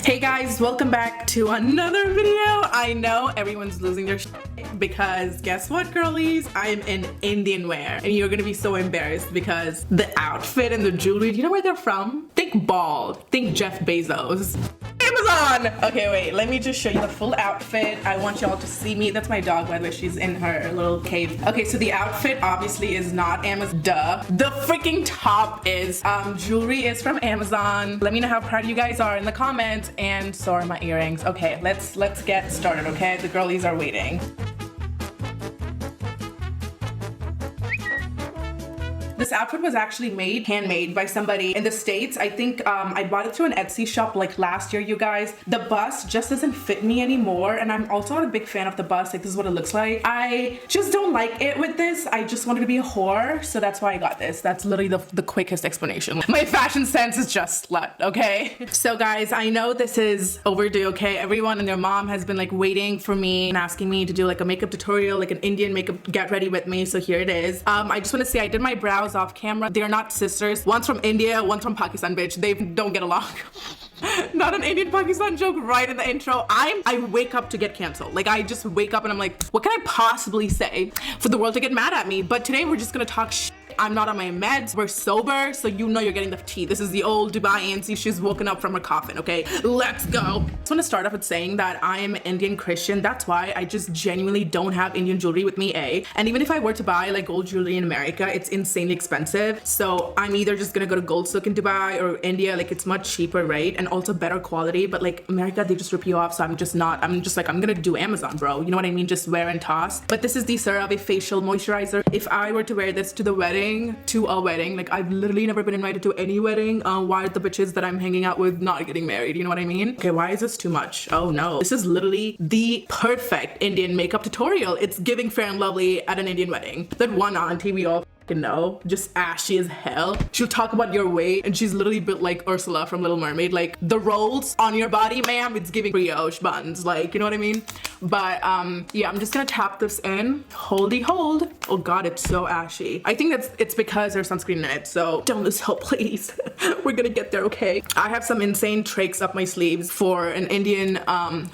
Hey guys, welcome back to another video. I know everyone's losing their shit because guess what, girlies? I am in Indian wear and you're gonna be so embarrassed because the outfit and the jewelry, do you know where they're from? Think bald, think Jeff Bezos. Amazon! Okay, wait, let me just show you the full outfit. I want y'all to see me. That's my dog, by the way. She's in her little cave. Okay, so the outfit obviously is not Amazon. Duh. The freaking top is. Jewelry is from Amazon. Let me know how proud you guys are in the comments, and so are my earrings. Okay, let's get started, okay? The girlies are waiting. This outfit was actually handmade by somebody in the States. I think I bought it through an Etsy shop like last year, you guys. The bust just doesn't fit me anymore, and I'm also not a big fan of the bust. Like, this is what it looks like. I just don't like it with this. I just wanted to be a whore, so that's why I got this. That's literally the quickest explanation. My fashion sense is just slut, okay? So guys, I know this is overdue, okay? Everyone and their mom has been like waiting for me and asking me to do like a makeup tutorial, like an Indian makeup get ready with me, so here it is. I just want to say I did my brows off camera. They're not sisters. One's from India, one's from Pakistan, bitch. They don't get along. Not an Indian Pakistan joke right in the intro. I wake up to get canceled. Like, I just wake up and I'm like, what can I possibly say for the world to get mad at me? But today we're just gonna talk shit. I'm not on my meds. We're sober, so you know you're getting the tea. This is the old Dubai Anncy. She's woken up from her coffin, okay? Let's go. I just want to start off with saying that I am Indian Christian. That's why I just genuinely don't have Indian jewelry with me, A. And even if I were to buy like gold jewelry in America, it's insanely expensive. So I'm either just gonna go to Gold Sook in Dubai or India. Like, it's much cheaper, right? And also better quality. But like America, they just rip you off. So I'm just like, I'm gonna do Amazon, bro. You know what I mean? Just wear and toss. But this is the Cerave facial moisturizer. If I were to wear this to a wedding, like, I've literally never been invited to any wedding. Why are the bitches that I'm hanging out with not getting married? You know what I mean? Okay, why is this too much? Oh no, this is literally the perfect Indian makeup tutorial. It's giving Fair and Lovely at an Indian wedding. That one auntie we all know, just ashy as hell. She'll talk about your weight and she's literally built like Ursula from Little Mermaid. Like, the rolls on your body, ma'am, it's giving brioche buns, like, you know what I mean? But yeah, I'm just gonna tap this in. Holdy hold. Oh god, it's so ashy. I think it's because there's sunscreen in it, so don't lose hope, please. We're gonna get there, okay? I have some insane tricks up my sleeves for an Indian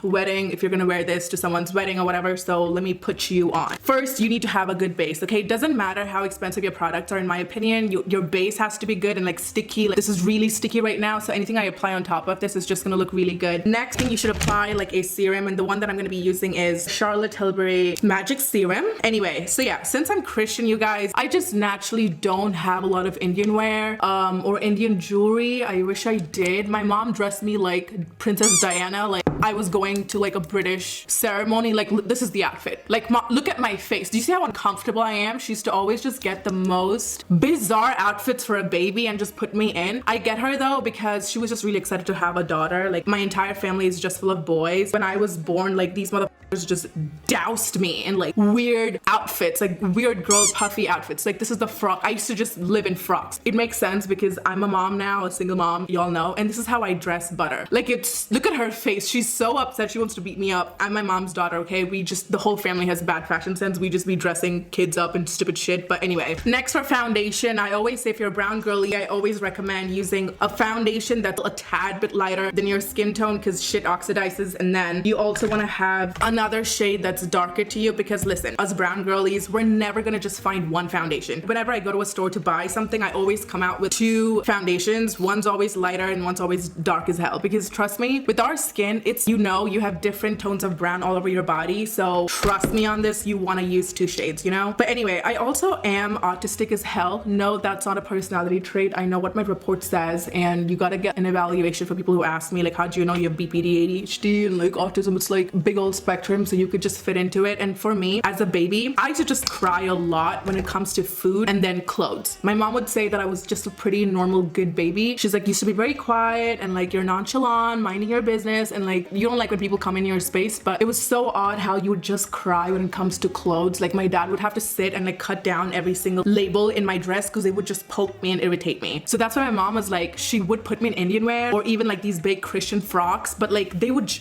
wedding, if you're gonna wear this to someone's wedding or whatever, so let me put you on. First, you need to have a good base, okay? It doesn't matter how expensive your products are, in my opinion. Your base has to be good and like sticky. Like, this is really sticky right now, so anything I apply on top of this is just gonna look really good. Next thing, you should apply like a serum, and the one that I'm gonna be using is Charlotte Tilbury Magic Serum. Anyway, so yeah, since I'm Christian, you guys, I just naturally don't have a lot of Indian wear or Indian jewelry. I wish I did. My mom dressed me like Princess Diana, like I was going to like a British ceremony. Like, this is the outfit. Like, look at my face. Do you see how uncomfortable I am? She used to always just get the most bizarre outfits for a baby and just put me in. I get her though, because she was just really excited to have a daughter. Like, my entire family is just full of boys. When I was born, like, these motherfuckers just doused me in like weird outfits, like weird girl puffy outfits. Like, this is the frock. I used to just live in frocks. It makes sense because I'm a mom now, a single mom, y'all know, and this is how I dress butter. Like, it's, look at her face. She's so upset. She wants to beat me up. I'm my mom's daughter, okay? The whole family has bad fashion sense. We just be dressing kids up in stupid shit. But anyway, next for foundation, I always say if you're a brown girly, I always recommend using a foundation that's a tad bit lighter than your skin tone because shit oxidizes. And then you also want to have another shade that's darker to you, because listen, us brown girlies, we're never gonna just find one foundation. Whenever I go to a store to buy something, I always come out with two foundations. One's always lighter and one's always dark as hell, because trust me, with our skin, it's, you know, you have different tones of brown all over your body, so trust me on this, you want to use two shades, you know? But anyway, I also am autistic as hell. No, that's not a personality trait. I know what my report says, and you gotta get an evaluation for people who ask me, like, how do you know you have BPD, ADHD, and like autism? It's like big old spectrum, so you could just fit into it. And for me, as a baby, I used to just cry a lot when it comes to food and then clothes. My mom would say that I was just a pretty normal, good baby. She's like, you used to be very quiet and like you're nonchalant, minding your business, and like like, you don't like when people come in your space, but it was so odd how you would just cry when it comes to clothes. Like my dad would have to sit and like cut down every single label in my dress because they would just poke me and irritate me. So that's why my mom was like, she would put me in Indian wear or even like these big Christian frocks, but like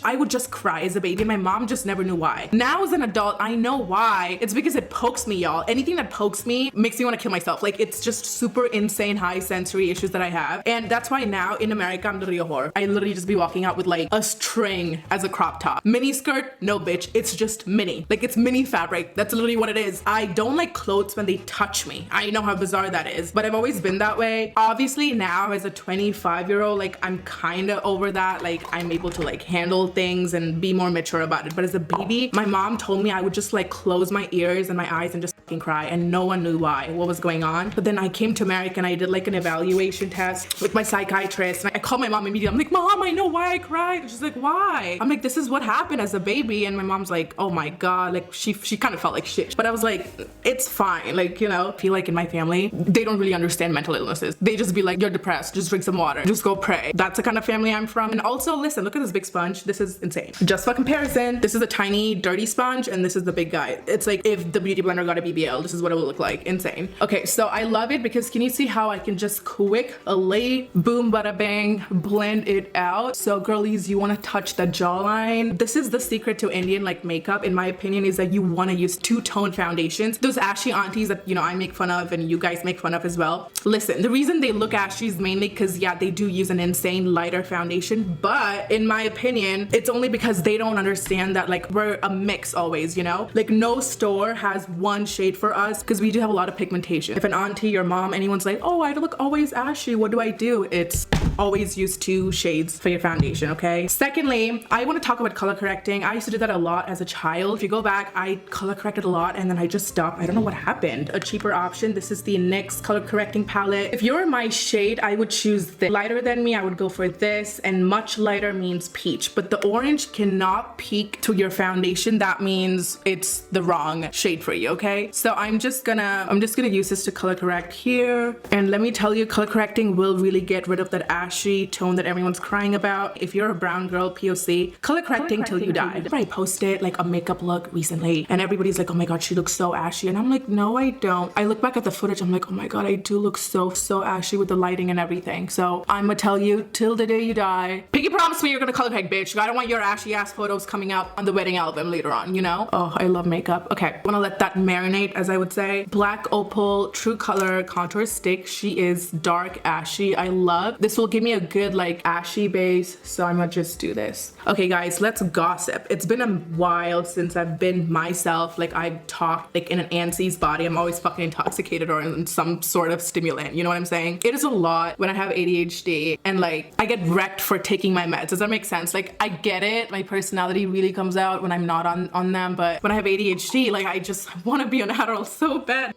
I would just cry as a baby and my mom just never knew why. Now as an adult, I know why. It's because it pokes me, y'all. Anything that pokes me makes me want to kill myself. Like it's just super insane high sensory issues that I have. And that's why now in America, I'm literally a whore. I literally just be walking out with like a string as a crop top. Mini skirt, no bitch. It's just mini. Like it's mini fabric. That's literally what it is. I don't like clothes when they touch me. I know how bizarre that is, but I've always been that way. Obviously now as a 25-year-old, like I'm kind of over that. Like I'm able to like handle things and be more mature about it. But as a baby, my mom told me I would just like close my ears and my eyes and just fucking cry, and no one knew why, what was going on. But then I came to America and I did like an evaluation test with my psychiatrist, and I called my mom immediately. I'm like, Mom, I know why I cried. And she's like, why? I'm like, this is what happened as a baby. And my mom's like, oh my god, like she kind of felt like shit. But I was like, it's fine. Like, you know, I feel like in my family they don't really understand mental illnesses. They just be like, you're depressed, just drink some water, just go pray. That's the kind of family I'm from. And also listen, look at this big sponge. This is insane. Just for comparison, this is a tiny dirty sponge and this is the big guy. It's like if the beauty blender got a BBL, this is what it would look like. Insane. Okay, so I love it because can you see how I can just quick lay, boom, bada bang, blend it out. So girlies, you want to touch the jawline. This is the secret to Indian like makeup, in my opinion, is that you want to use two-tone foundations. Those ashy aunties that, you know, I make fun of and you guys make fun of as well. Listen, the reason they look ashy is mainly because, yeah, they do use an insane lighter foundation, but in my opinion, it's only because they don't understand that like we're a mix always, you know? Like no store has one shade for us because we do have a lot of pigmentation. If an auntie, your mom, anyone's like, oh, I look always ashy, what do I do? It's always use 2 shades for your foundation, okay? Secondly, I want to talk about color correcting. I used to do that a lot as a child. If you go back, I color corrected a lot and then I just stopped. I don't know what happened. A cheaper option. This is the NYX color correcting palette. If you're my shade, I would choose this. Lighter than me, I would go for this, and much lighter means peach. But the orange cannot peak to your foundation. That means it's the wrong shade for you, okay? So I'm just gonna use this to color correct here. And let me tell you, color correcting will really get rid of that ashy tone that everyone's crying about. If you're a brown girl, POC, color correcting till you die. I posted like a makeup look recently and everybody's like, oh my god, she looks so ashy. And I'm like, no, I don't. I look back at the footage, I'm like, oh my god, I do look so ashy with the lighting and everything. So I'm gonna tell you till the day you die. Pinky promise me you're gonna color correct, bitch. I don't want your ashy ass photos coming out on the wedding album later on, you know? Oh, I love makeup. Okay, I'm gonna let that marinate, as I would say. Black Opal True Color Contour Stick. She is dark ashy. I love. This will give me a good like ashy base, so I'm gonna just do this. Okay guys, let's gossip. It's been a while since I've been myself. Like I've talked like in an Anncy's body. I'm always fucking intoxicated or in some sort of stimulant, you know what I'm saying? It is a lot when I have ADHD and like I get wrecked for taking my meds. Does that make sense? Like I get it, my personality really comes out when I'm not on them, but when I have ADHD, like I just want to be on Adderall so bad.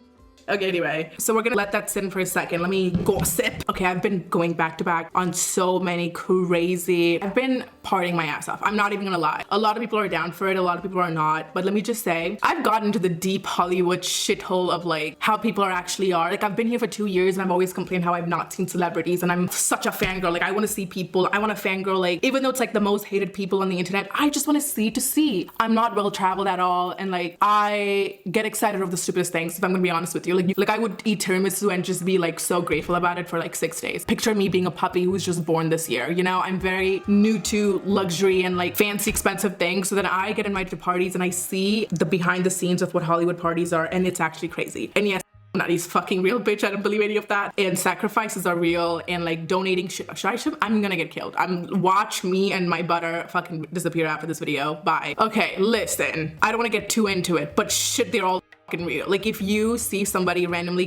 Okay, anyway, so we're gonna let that sit in for a second. Let me gossip. Okay, I've been going back to back on so many crazy, I've been partying my ass off. I'm not even gonna lie. A lot of people are down for it, a lot of people are not, but let me just say, I've gotten into the deep Hollywood shithole of like how people actually are. Like I've been here for 2 years and I've always complained how I've not seen celebrities and I'm such a fangirl. Like I wanna see people, I wanna fangirl, like even though it's like the most hated people on the internet, I just wanna see to see. I'm not well traveled at all and like I get excited over the stupidest things, if I'm gonna be honest with you. Like I would eat tiramisu and just be like so grateful about it for like 6 days. Picture me being a puppy who was just born this year, you know? I'm very new to luxury and like fancy expensive things, so that I get invited to parties and I see the behind the scenes of what Hollywood parties are, and it's actually crazy. And yes, Nutty's fucking real, bitch. I don't believe any of that. And sacrifices are real, and like donating I'm gonna get killed. Watch me and my butter fucking disappear after this video. Bye. Okay, listen, I don't want to get too into it, but shit, they're all real. Like if you see somebody randomly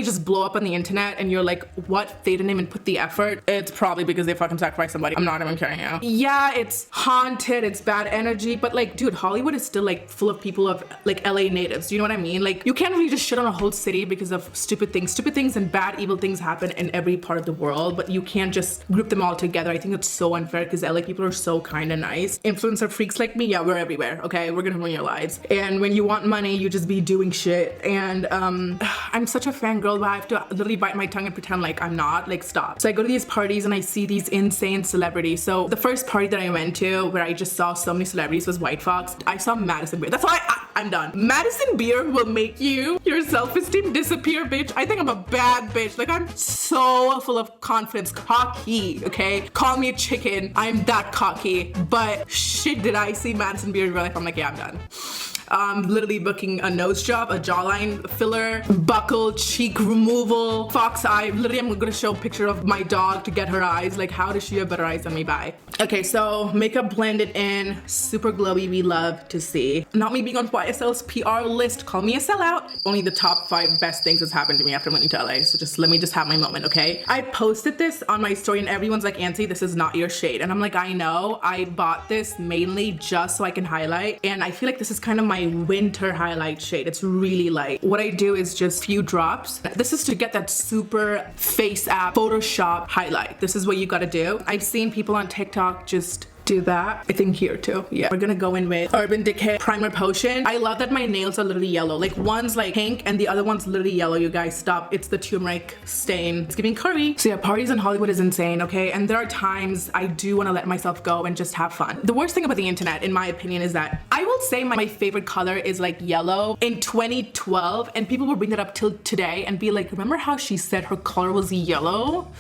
just blow up on the internet and you're like, what, they didn't even put the effort, it's probably because they fucking sacrificed somebody. I'm not even kidding you. Yeah, it's haunted, it's bad energy, but like dude, Hollywood is still like full of people of like LA natives. Do you know what I mean? Like you can't really just shit on a whole city because of stupid things and bad evil things happen in every part of the world, but you can't just group them all together. I think it's so unfair because LA people are so kind and nice. Influencer freaks like me, yeah, we're everywhere, okay? We're gonna ruin your lives. And when you want money, you just be doing doing shit. And I'm such a fangirl, but I have to literally bite my tongue and pretend like I'm not. Like, stop. So I go to these parties and I see these insane celebrities. So the first party that I went to where I just saw so many celebrities was White Fox. I saw Madison Beer. That's why I'm done. Madison Beer will make your self-esteem disappear, bitch. I think I'm a bad bitch. Like, I'm so full of confidence, cocky, okay? Call me a chicken. I'm that cocky. But shit, did I see Madison Beer in real life? I'm like, yeah, I'm done. Literally booking a nose job, a jawline filler, buckle, cheek removal, fox eye. Literally, I'm gonna show a picture of my dog to get her eyes. Like, how does she have better eyes than me? Bye. Okay, so makeup blended in, super glowy, we love to see. Not me being on YSL's PR list, call me a sellout. Only the top 5 best things that's happened to me after moving to LA, so just let me just have my moment, okay? I posted this on my story and everyone's like, Anncy, this is not your shade. And I'm like, I know, I bought this mainly just so I can highlight, and I feel like this is kind of my winter highlight shade. It's really light. What I do is just few drops. This is to get that super face app Photoshop highlight. This is what you gotta do. I've seen people on TikTok just do that. I think here too. Yeah, we're gonna go in with Urban Decay Primer Potion. I love that my nails are literally yellow. Like, one's like pink and the other one's literally yellow. You guys, stop. It's the turmeric stain. It's giving curry. So yeah, parties in Hollywood is insane, okay? And there are times I do want to let myself go and just have fun. The worst thing about the internet, in my opinion, is that I will say my favorite color is like yellow in 2012, and people will bring that up till today and be like, remember how she said her color was yellow?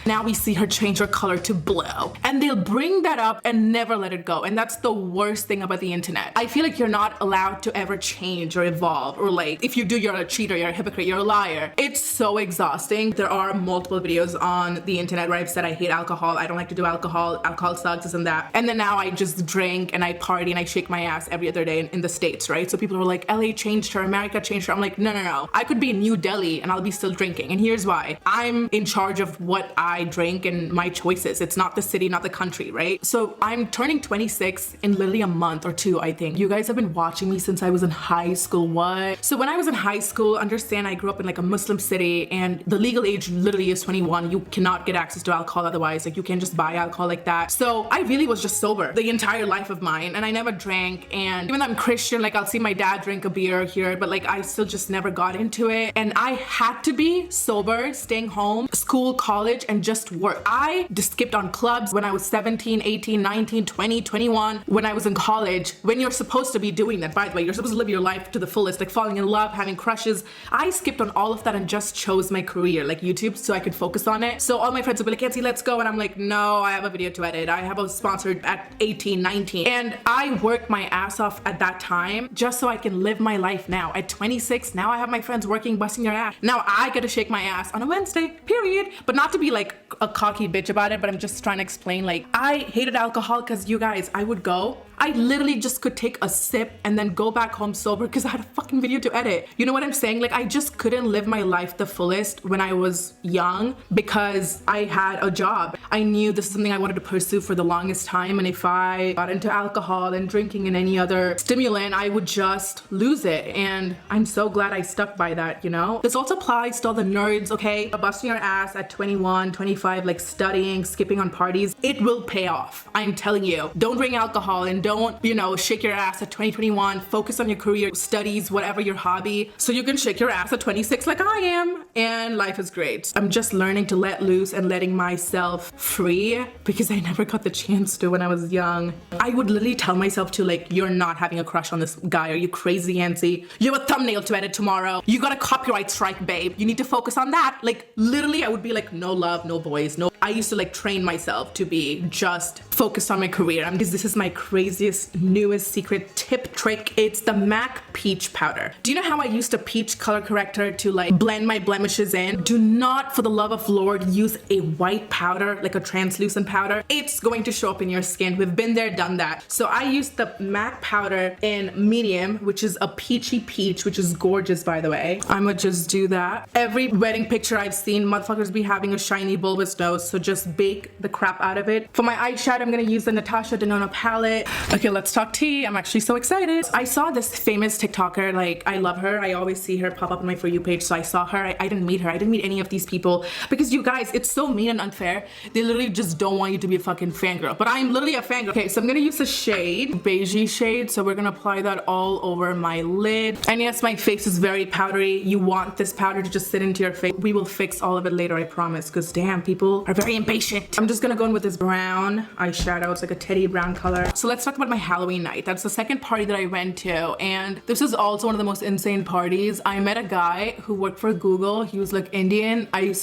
Now we see her change her color to blue. And they'll bring that up and never let it go. And that's the worst thing about the internet. I feel like you're not allowed to ever change or evolve, or like, if you do, you're a cheater, you're a hypocrite, you're a liar. It's so exhausting. There are multiple videos on the internet where I've said I hate alcohol, I don't like to do alcohol, alcohol sucks, this and that. And then now I just drink and I party and I shake my ass every other day in the States, right? So people are like, LA changed her, America changed her. I'm like, no. I could be in New Delhi and I'll be still drinking. And here's why. I'm in charge of what I drink and my choices. It's not the city, not the country, right? So I'm turning 26 in literally a month or 2, I think. You guys have been watching me since I was in high school. What? So when I was in high school, understand I grew up in like a Muslim city and the legal age literally is 21. You cannot get access to alcohol otherwise. Like, you can't just buy alcohol like that. So I really was just sober the entire life of mine, and I never drank. And even though I'm Christian, like, I'll see my dad drink a beer here, but like, I still just never got into it. And I had to be sober, staying home, school, college, and just work. I just skipped on clubs when I was 17, 18, 19, 20, 21, when I was in college, when you're supposed to be doing that, by the way. You're supposed to live your life to the fullest, like falling in love, having crushes. I skipped on all of that and just chose my career, like YouTube, so I could focus on it. So all my friends would be like, Anncy, let's go. And I'm like, no, I have a video to edit. I have a sponsor at 18, 19. And I worked my ass off at that time just so I can live my life now. At 26, now I have my friends working, busting their ass. Now I get to shake my ass on a Wednesday, period. But not to be like a cocky bitch about it, but I'm just trying to explain, like, I hated alcohol because, you guys, I would go, I literally just could take a sip and then go back home sober because I had a fucking video to edit. You know what I'm saying? Like, I just couldn't live my life the fullest when I was young because I had a job. I knew this is something I wanted to pursue for the longest time, and if I got into alcohol and drinking and any other stimulant, I would just lose it. And I'm so glad I stuck by that, you know? This also applies to all the nerds, okay? Busting your ass at 21, 25, like studying, skipping on parties. It will pay off. I'm telling you. Don't drink alcohol and don't, you know, shake your ass at 2021. Focus on your career, studies, whatever your hobby, so you can shake your ass at 26 like I am, and life is great. I'm just learning to let loose and letting myself free because I never got the chance to when I was young. I would literally tell myself to, like, you're not having a crush on this guy. Are you crazy, Anncy? You have a thumbnail to edit tomorrow. You got a copyright strike, babe. You need to focus on that. Like, literally, I would be like, no love, no boys, no. I used to like train myself to be just focused on my career. This is my craziest, newest secret tip trick. It's the MAC Peach Powder. Do you know how I used a peach color corrector to like blend my blemishes in? Do not, for the love of Lord, use a white powder, like a translucent powder. It's going to show up in your skin. We've been there, done that. So I used the MAC powder in medium, which is a peachy peach, which is gorgeous, by the way. I'ma just do that. Every wedding picture I've seen, motherfuckers be having a shiny bulbous nose. so just bake the crap out of it. For my eyeshadow, I'm gonna use the Natasha Denona palette. Okay, let's talk tea. I'm actually so excited. I saw this famous TikToker, like I love her. I always see her pop up on my For You page, so I saw her. I didn't meet her. I didn't meet any of these people because you guys, it's so mean and unfair. They literally just don't want you to be a fucking fangirl, but I'm literally a fangirl. Okay, so I'm gonna use a shade, beigey shade, so we're gonna apply that all over my lid. And yes, my face is very powdery. You want this powder to just sit into your face. We will fix all of it later, I promise, because damn, people are very impatient. I'm just gonna go in with this brown eyeshadow. It's like a teddy brown color. So let's talk about my Halloween night. That's the second party that I went to, and this is also one of the most insane parties. I met a guy who worked for Google. He was like Indian. I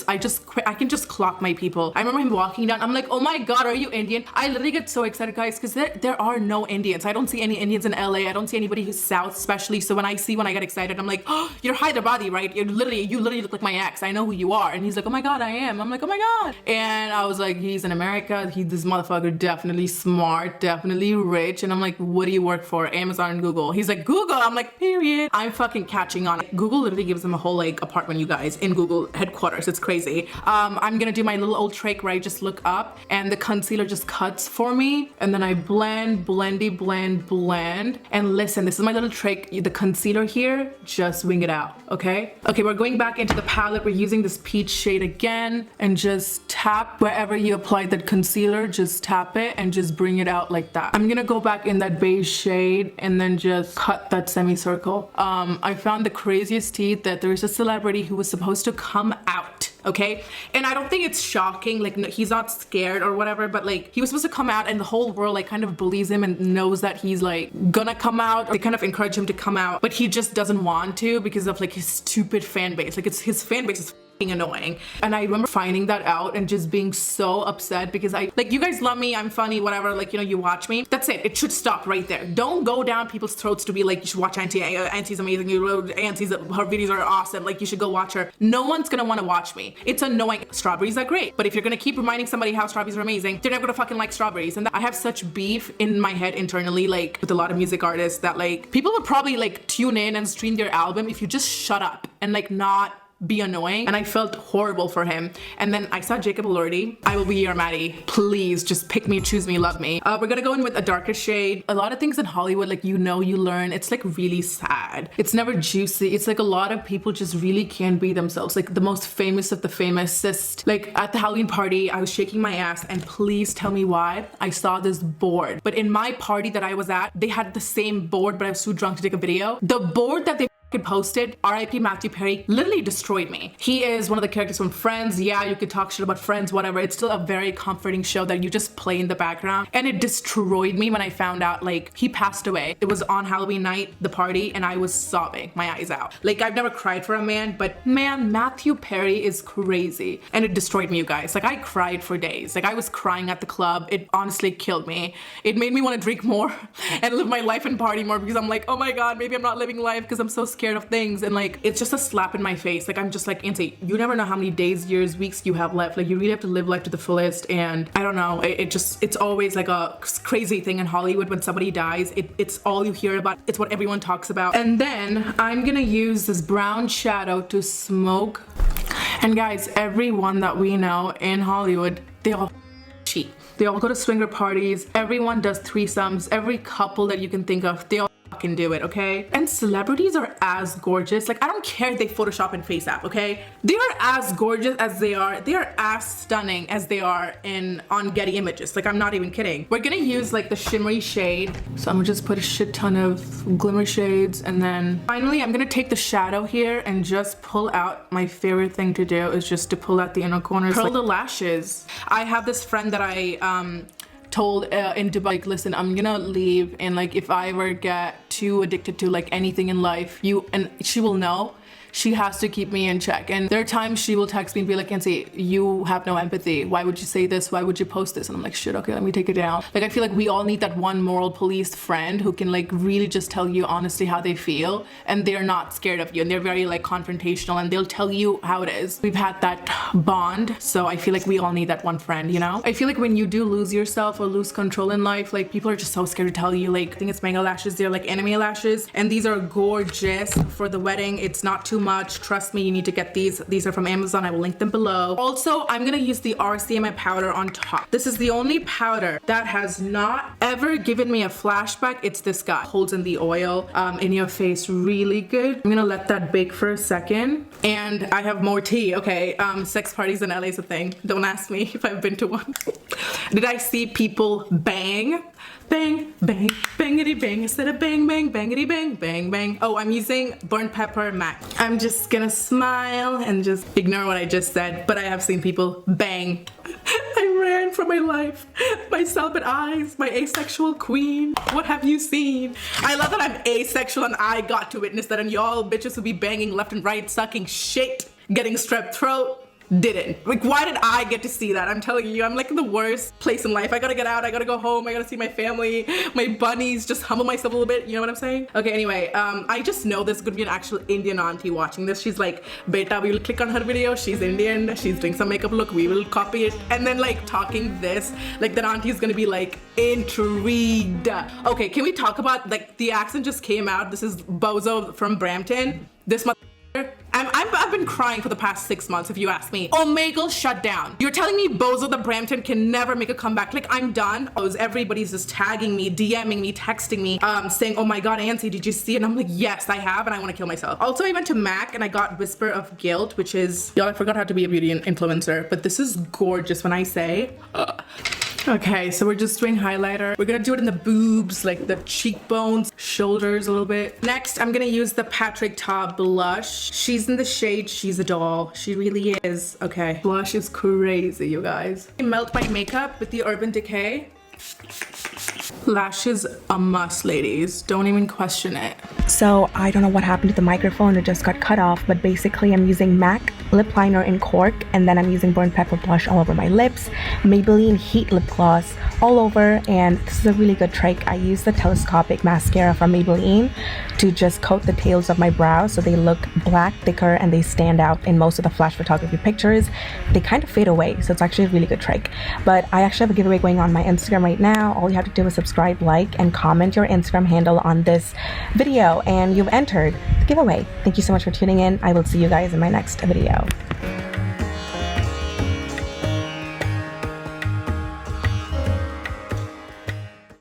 can just clock my people. I remember him walking down. I'm like, oh my god, are you Indian? I literally get so excited, guys, because there are no Indians. I don't see any Indians in LA. I don't see anybody who's South, especially. So when I get excited, I'm like, oh, you're Hyderabadi, right? You literally look like my ex. I know who you are. And he's like, oh my god, I am. I'm like, oh my god. And I was like, he's in America. This motherfucker definitely smart, definitely rich. And I'm like, what do you work for? Amazon and Google. He's like, Google. I'm like, period. I'm fucking catching on. Google literally gives him a whole like apartment, you guys, in Google headquarters. It's crazy. I'm gonna do my little old trick where I just look up and the concealer just cuts for me, and then I blend. And listen, this is my little trick. The concealer here, just wing it out, okay? Okay, we're going back into the palette. We're using this peach shade again, and just tap wherever you applied that concealer, just tap it and just bring it out like that. I'm gonna go back in that beige shade and then just cut that semicircle. I found the craziest tea that there is a celebrity who was supposed to come out, okay? And I don't think it's shocking, like he's not scared or whatever, but like he was supposed to come out and the whole world like kind of believes him and knows that he's like gonna come out. They kind of encourage him to come out, but he just doesn't want to because of like his stupid fan base. Like his fan base is annoying. And I remember finding that out and just being so upset because you guys love me, I'm funny, whatever, like, you know, you watch me. That's it. It should stop right there. Don't go down people's throats to be like, you should watch Anncy. Ancy's amazing. Her videos are awesome. Like, you should go watch her. No one's gonna want to watch me. It's annoying. Strawberries are great, but if you're gonna keep reminding somebody how strawberries are amazing, they're never gonna fucking like strawberries. And I have such beef in my head internally, like with a lot of music artists, that like people would probably like tune in and stream their album if you just shut up and like not be annoying. And I felt horrible for him. And then I saw Jacob Elordi. I will be your Maddie. Please just pick me, choose me, love me. We're gonna go in with a darker shade. A lot of things in Hollywood, like, you know, you learn, it's like really sad. It's never juicy. It's like a lot of people just really can't be themselves. Like the most famous of the famous. Just like at the Halloween party, I was shaking my ass, and please tell me why. I saw this board, but in my party that I was at, they had the same board, but I was too drunk to take a video. The board that they posted, RIP Matthew Perry, literally destroyed me. He is one of the characters from Friends. Yeah, you could talk shit about Friends, whatever. It's still a very comforting show that you just play in the background. And it destroyed me when I found out like he passed away. It was on Halloween night, the party, and I was sobbing my eyes out. Like, I've never cried for a man, but man, Matthew Perry is crazy. And it destroyed me, you guys. Like, I cried for days. Like, I was crying at the club. It honestly killed me. It made me want to drink more and live my life and party more, because I'm like, oh my god, maybe I'm not living life because I'm so scared of things. And like, it's just a slap in my face. Like, I'm just like, Anncy, you never know how many days, years, weeks you have left. Like, you really have to live life to the fullest. And I don't know, it's always like a crazy thing in Hollywood when somebody dies. It's all you hear about. It's what everyone talks about. And then I'm gonna use this brown shadow to smoke. And guys, everyone that we know in Hollywood, they all cheat. They all go to swinger parties. Everyone does threesomes. Every couple that you can think of, they all fucking do it, okay? And celebrities are as gorgeous. Like, I don't care if they Photoshop and face app, okay? They are as gorgeous as they are as stunning as they are on Getty Images. Like, I'm not even kidding. We're gonna use like the shimmery shade. So I'm gonna just put a shit ton of glimmer shades, and then finally I'm gonna take the shadow here and just pull out. My favorite thing to do is just to pull out the inner corners, curl the lashes. I have this friend that I told in Dubai, like, listen, I'm gonna leave, and like, if I ever get too addicted to like anything in life, and she will know. She has to keep me in check. And there are times she will text me and be like, Anncy, you have no empathy. Why would you say this? Why would you post this? And I'm like, shit, okay, let me take it down. Like, I feel like we all need that one moral police friend who can like really just tell you honestly how they feel, and they're not scared of you, and they're very like confrontational, and they'll tell you how it is. We've had that bond, so I feel like we all need that one friend, you know? I feel like when you do lose yourself or lose control in life, like, people are just so scared to tell you. Like, I think it's Manga lashes. They're like anime lashes, and these are gorgeous for the wedding. It's not too too much. Trust me, you need to get these. These are from Amazon. I will link them below. Also, I'm gonna use the Rcma powder on top. This is the only powder that has not ever given me a flashback. It's this guy. Holds in the oil in your face really good. I'm gonna let that bake for a second. And I have more tea. Okay, sex parties in LA is a thing. Don't ask me if I've been to one. Did I see people bang? Bang, bang, bangity bang, instead of bang, bang, bangity bang, bang, bang. Oh, I'm using burnt pepper MAC. I'm just gonna smile and just ignore what I just said, but I have seen people bang. I ran for my life. My celibate eyes, my asexual queen. What have you seen? I love that I'm asexual and I got to witness that, and y'all bitches who be banging left and right, sucking shit, getting strep throat, didn't. Like, why did I get to see that? I'm telling you, I'm like in the worst place in life. I gotta get out, I gotta go home, I gotta see my family, my bunnies, just humble myself a little bit, you know what I'm saying? Okay, anyway, I just know there's gonna be an actual Indian auntie watching this. She's like, beta, we will click on her video, she's Indian, she's doing some makeup look, we will copy it, and then like talking this, like that auntie is gonna be like intrigued. Okay, can we talk about, like, the accent just came out. This is Bozo from Brampton. This I've been crying for the past 6 months, if you ask me. Omegle shut down. You're telling me Bozo the Brampton can never make a comeback? Like, I'm done. Everybody's just tagging me, DMing me, texting me, saying, oh my god, Anncy, did you see it? And I'm like, yes, I have, and I want to kill myself. Also, I went to MAC and I got Whisper of Guilt, which is, y'all, I forgot how to be a beauty influencer, but this is gorgeous when I say. Okay, so we're just doing highlighter. We're gonna do it in the boobs, like the cheekbones, shoulders a little bit. Next, I'm gonna use the Patrick Ta blush. She's in the shade She's a Doll. She really is. Okay, blush is crazy, you guys. I melt my makeup with the Urban Decay. Lashes a must, ladies. Don't even question it. So I don't know what happened to the microphone, it just got cut off, but basically I'm using MAC lip liner in Cork, and then I'm using burnt pepper blush all over my lips, Maybelline Heat lip gloss all over, and this is a really good trick. I use the telescopic mascara from Maybelline to just coat the tails of my brows so they look black, thicker, and they stand out in most of the flash photography pictures. They kind of fade away, so it's actually a really good trick. But I actually have a giveaway going on my Instagram right now. All you have to do is subscribe, like, and comment your Instagram handle on this video, and you've entered the giveaway. Thank you so much for tuning in. I will see you guys in my next video.